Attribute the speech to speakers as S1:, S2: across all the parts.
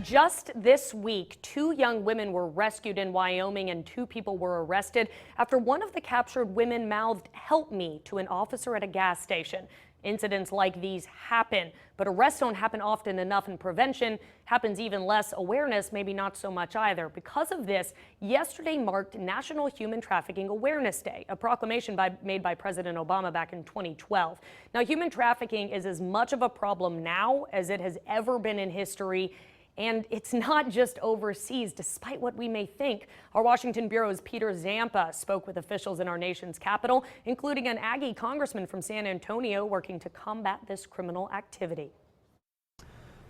S1: Just this week, 2 young women were rescued in Wyoming and 2 people were arrested after one of the captured women mouthed "help me" to an officer at a gas station. Incidents like these happen, but arrests don't happen often enough, and prevention happens even less. Awareness, maybe not so much either. Because of this, yesterday marked National Human Trafficking Awareness Day, a proclamation made by President Obama back in 2012. Now, human trafficking is as much of a problem now as it has ever been in history. And it's not just overseas, despite what we may think. Our Washington Bureau's Peter Zampa spoke with officials in our nation's capital, including an Aggie congressman from San Antonio working to combat this criminal activity.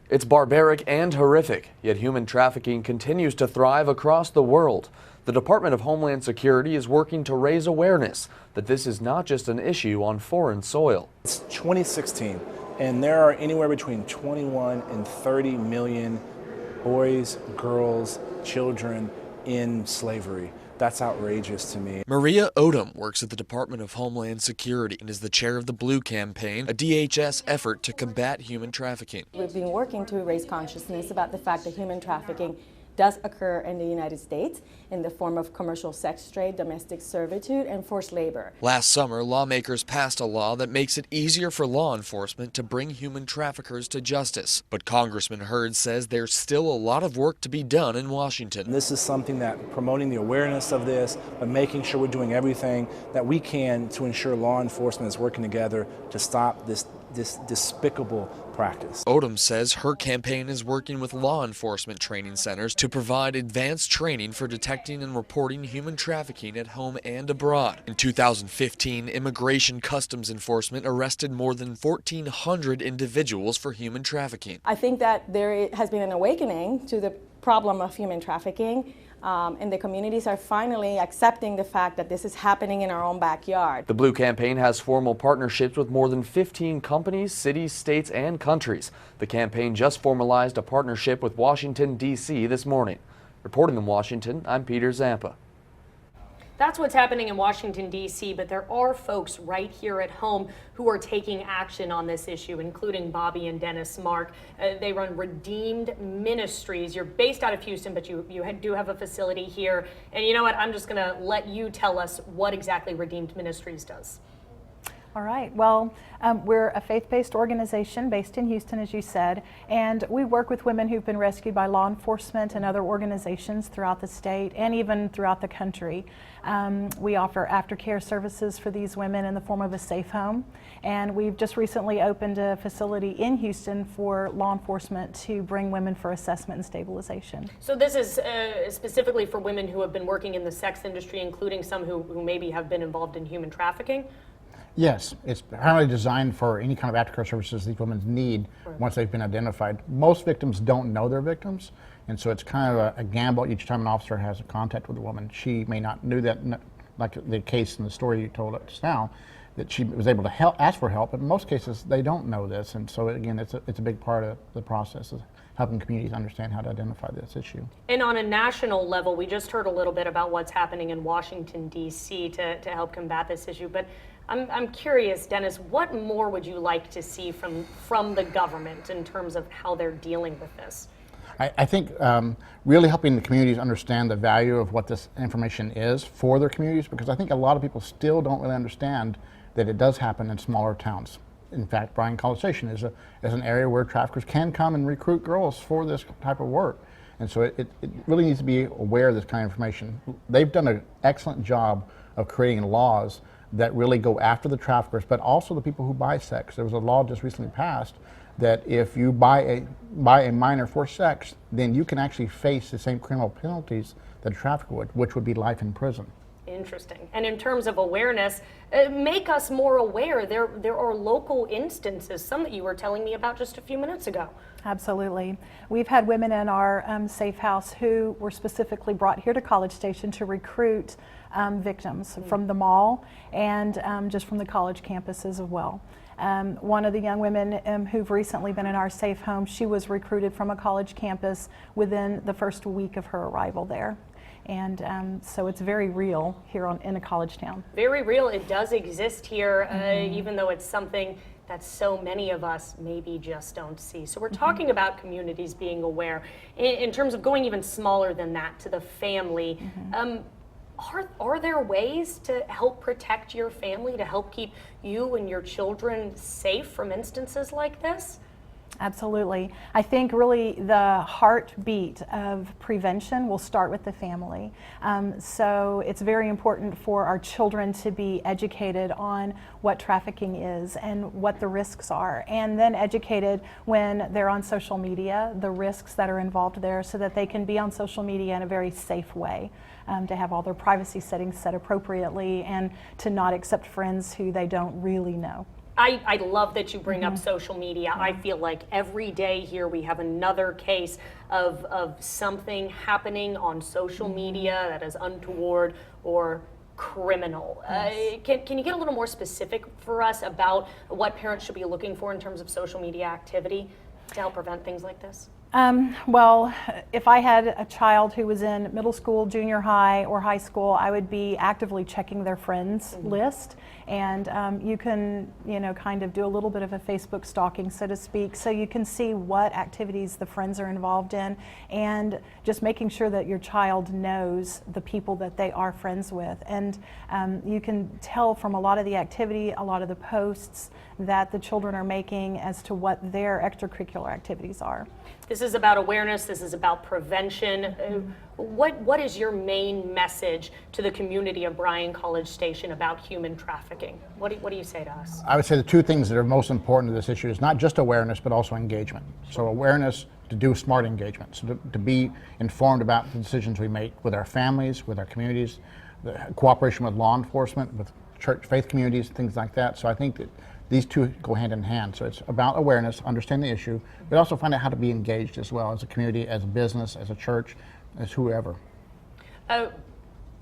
S2: It's barbaric and horrific, yet human trafficking continues to thrive across the world. The Department of Homeland Security is working to raise awareness that this is not just an issue on foreign soil.
S3: It's 2016, and there are anywhere between 21 and 30 million boys, girls, children in slavery. That's outrageous to me.
S2: Maria Odom works at the Department of Homeland Security and is the chair of the Blue Campaign, a DHS effort to combat human trafficking.
S4: We've been working to raise consciousness about the fact that human trafficking does occur in the United States in the form of commercial sex trade, domestic servitude, and forced labor.
S2: Last summer, lawmakers passed a law that makes it easier for law enforcement to bring human traffickers to justice. But Congressman Hurd says there's still a lot of work to be done in Washington.
S3: This is something that promoting the awareness of this, but making sure we're doing everything that we can to ensure law enforcement is working together to stop this despicable practice.
S2: Odom says her campaign is working with law enforcement training centers to provide advanced training for detecting and reporting human trafficking at home and abroad. In 2015, Immigration Customs Enforcement arrested more than 1,400 individuals for human trafficking.
S4: I think that there has been an awakening to the problem of human trafficking. And the communities are finally accepting the fact that this is happening in our own backyard.
S2: The Blue Campaign has formal partnerships with more than 15 companies, cities, states, and countries. The campaign just formalized a partnership with Washington, D.C. this morning. Reporting in Washington, I'm Peter Zampa.
S1: That's what's happening in Washington, D.C., but there are folks right here at home who are taking action on this issue, including Bobby and Dennis Mark. They run Redeemed Ministries. You're based out of Houston, but you do have a facility here. And you know what? I'm just going to let you tell us what exactly Redeemed Ministries does.
S5: All right. Well, we're a faith-based organization based in Houston, as you said, and we work with women who've been rescued by law enforcement and other organizations throughout the state and even throughout the country. We offer aftercare services for these women in the form of a safe home, and we've just recently opened a facility in Houston for law enforcement to bring women for assessment and stabilization.
S1: So this is specifically for women who have been working in the sex industry, including some who maybe have been involved in human trafficking?
S6: Yes, it's primarily designed for any kind of aftercare services these women need once they've been identified. Most victims don't know they're victims, and so it's kind of a gamble each time an officer has a contact with a woman. She may not know that, like the case in the story you told us now, that she was able to ask for help, but in most cases they don't know this, and so again, it's a big part of the process of helping communities understand how to identify this issue.
S1: And on a national level, we just heard a little bit about what's happening in Washington, D.C. to help combat this issue, but I'm curious, Dennis, what more would you like to see from the government in terms of how they're dealing with this?
S6: I think really helping the communities understand the value of what this information is for their communities, because I think a lot of people still don't really understand that it does happen in smaller towns. In fact, Bryan College Station is an area where traffickers can come and recruit girls for this type of work. And so it really needs to be aware of this kind of information. They've done an excellent job of creating laws that really go after the traffickers, but also the people who buy sex. There was a law just recently passed that if you buy a minor for sex, then you can actually face the same criminal penalties that a trafficker would, which would be life in prison.
S1: Interesting. And in terms of awareness, make us more aware. There are local instances, some that you were telling me about just a few minutes ago.
S5: Absolutely. We've had women in our safe house who were specifically brought here to College Station to recruit victims from the mall and just from the college campuses as well. One of the young women who've recently been in our safe home, she was recruited from a college campus within the first week of her arrival there. And so it's very real here in a college town.
S1: Very real. It does exist here, even though it's something that so many of us maybe just don't see. So we're talking about communities being aware. In terms of going even smaller than that, to the family, are there ways to help protect your family, to help keep you and your children safe from instances like this?
S5: Absolutely. I think really the heartbeat of prevention will start with the family. So it's very important for our children to be educated on what trafficking is and what the risks are, and then educated when they're on social media, the risks that are involved there, so that they can be on social media in a very safe way, to have all their privacy settings set appropriately, and to not accept friends who they don't really know.
S1: I love that you bring up social media. I feel like every day here we have another case of something happening on social media that is untoward or criminal. Can you get a little more specific for us about what parents should be looking for in terms of social media activity to help prevent things like this?
S5: Well, if I had a child who was in middle school, junior high, or high school, I would be actively checking their friends list. And you can, kind of do a little bit of a Facebook stalking, so to speak, so you can see what activities the friends are involved in, and just making sure that your child knows the people that they are friends with. And you can tell from a lot of the activity, a lot of the posts that the children are making as to what their extracurricular activities are.
S1: This is about awareness. This is about prevention. What is your main message to the community of Bryan College Station about human trafficking? What do you say to us?
S6: I would say the two things that are most important to this issue is not just awareness, but also engagement. So awareness to do smart engagement, so to be informed about the decisions we make with our families, with our communities, the cooperation with law enforcement, with church faith communities, things like that. So I think that these two go hand in hand. So it's about awareness, understand the issue, but also find out how to be engaged as well, as a community, as a business, as a church, as whoever.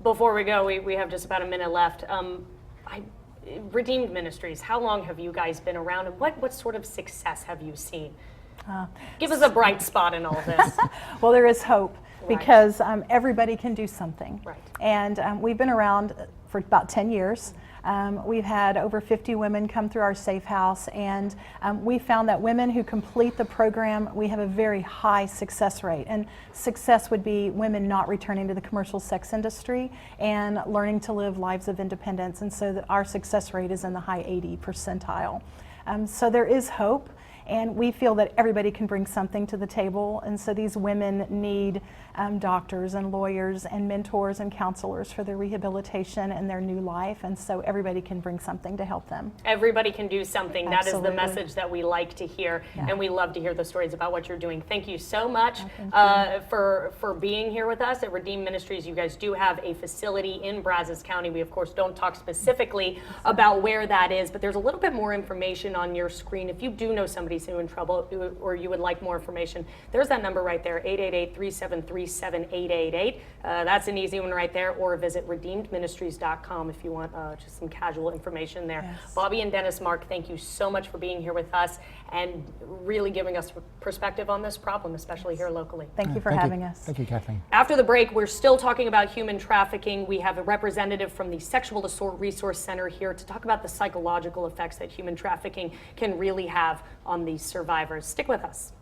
S1: Before we go, we have just about a minute left. Redeemed Ministries, how long have you guys been around, and what sort of success have you seen? Give us a bright spot in all this.
S5: Well, there is hope, because everybody can do something.
S1: Right.
S5: And we've been around for about 10 years. We've had over 50 women come through our safe house, and we found that women who complete the program, we have a very high success rate. And success would be women not returning to the commercial sex industry and learning to live lives of independence. And so our success rate is in the high 80 percentile. So there is hope. And we feel that everybody can bring something to the table. And so these women need doctors and lawyers and mentors and counselors for their rehabilitation and their new life. And so everybody can bring something to help them.
S1: Everybody can do something.
S5: Absolutely.
S1: That is the message that we like to hear.
S5: Yeah.
S1: And we love to hear the stories about what you're doing. Thank you so much for being here with us at Redeemed Ministries. You guys do have a facility in Brazos County. We, of course, don't talk specifically about where that is, but there's a little bit more information on your screen. If you do know somebody who's in trouble or you would like more information, there's that number right there, 888-373-7888. That's an easy one right there, or visit redeemedministries.com if you want just some casual information there.
S5: Yes.
S1: Bobby and Dennis, Mark, thank you so much for being here with us and really giving us perspective on this problem, especially here locally.
S5: Thank you for having us.
S6: Thank you, Kathleen.
S1: After the break, we're still talking about human trafficking. We have a representative from the Sexual Assault Resource Center here to talk about the psychological effects that human trafficking can really have on these survivors. Stick with us.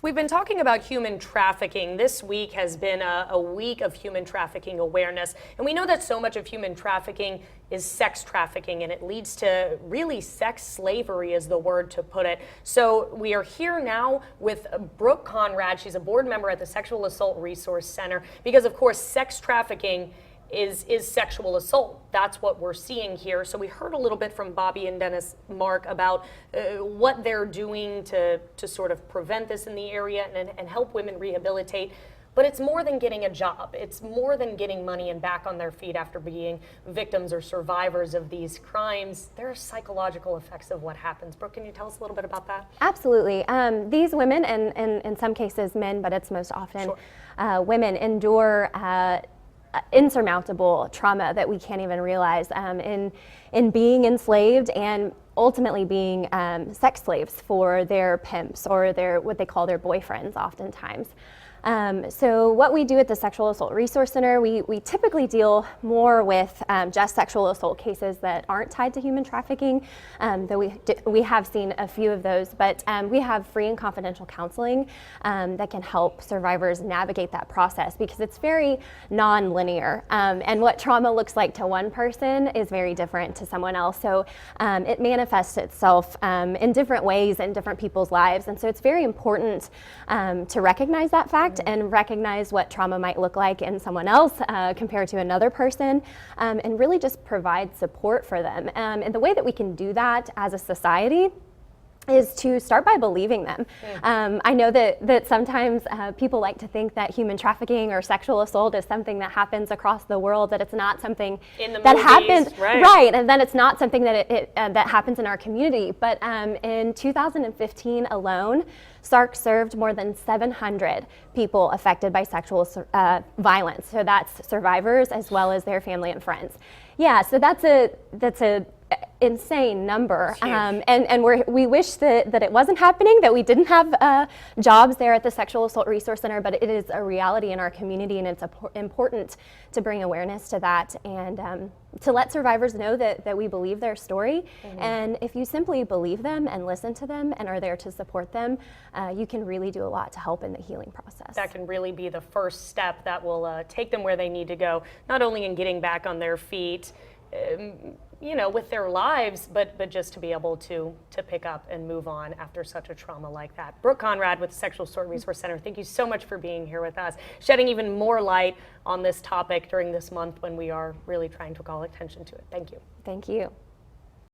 S1: We've been talking about human trafficking. This week has been a week of human trafficking awareness. And we know that so much of human trafficking is sex trafficking, and it leads to really sex slavery is the word to put it. So we are here now with Brooke Conrad. She's a board member at the Sexual Assault Resource Center, because of course sex trafficking is sexual assault. That's what we're seeing here. So we heard a little bit from Bobby and Dennis, Mark, about what they're doing to sort of prevent this in the area and help women rehabilitate. But it's more than getting a job. It's more than getting money and back on their feet after being victims or survivors of these crimes. There are psychological effects of what happens. Brooke, can you tell us a little bit about that?
S7: Absolutely. These women, and in some cases men, but it's most often women, endure insurmountable trauma that we can't even realize in being enslaved and ultimately being sex slaves for their pimps or their what they call their boyfriends oftentimes. So what we do at the Sexual Assault Resource Center, we typically deal more with just sexual assault cases that aren't tied to human trafficking, though we have seen a few of those, but we have free and confidential counseling that can help survivors navigate that process, because it's very non-linear, and what trauma looks like to one person is very different to someone else. So it manifests itself in different ways in different people's lives, and so it's very important to recognize that fact and recognize what trauma might look like in someone else compared to another person, and really just provide support for them. And the way that we can do that as a society is to start by believing them. I know that sometimes people like to think that human trafficking or sexual assault is something that happens across the world, that it's not something that happens, right, and then it's not something that that happens in our community. But in 2015 alone, SARC served more than 700 people affected by sexual violence. So that's survivors as well as their family and friends. Yeah, so that's a insane number, and we wish that it wasn't happening, that we didn't have jobs there at the Sexual Assault Resource Center, but it is a reality in our community, and it's important to bring awareness to that and to let survivors know that we believe their story. And if you simply believe them and listen to them and are there to support them, you can really do a lot to help in the healing process.
S1: That can really be the first step that will take them where they need to go, not only in getting back on their feet, you know, with their lives, but just to be able to pick up and move on after such a trauma like that. Brooke Conrad with the Sexual Assault Resource Center, thank you so much for being here with us, shedding even more light on this topic during this month when we are really trying to call attention to it. Thank you.
S7: Thank you.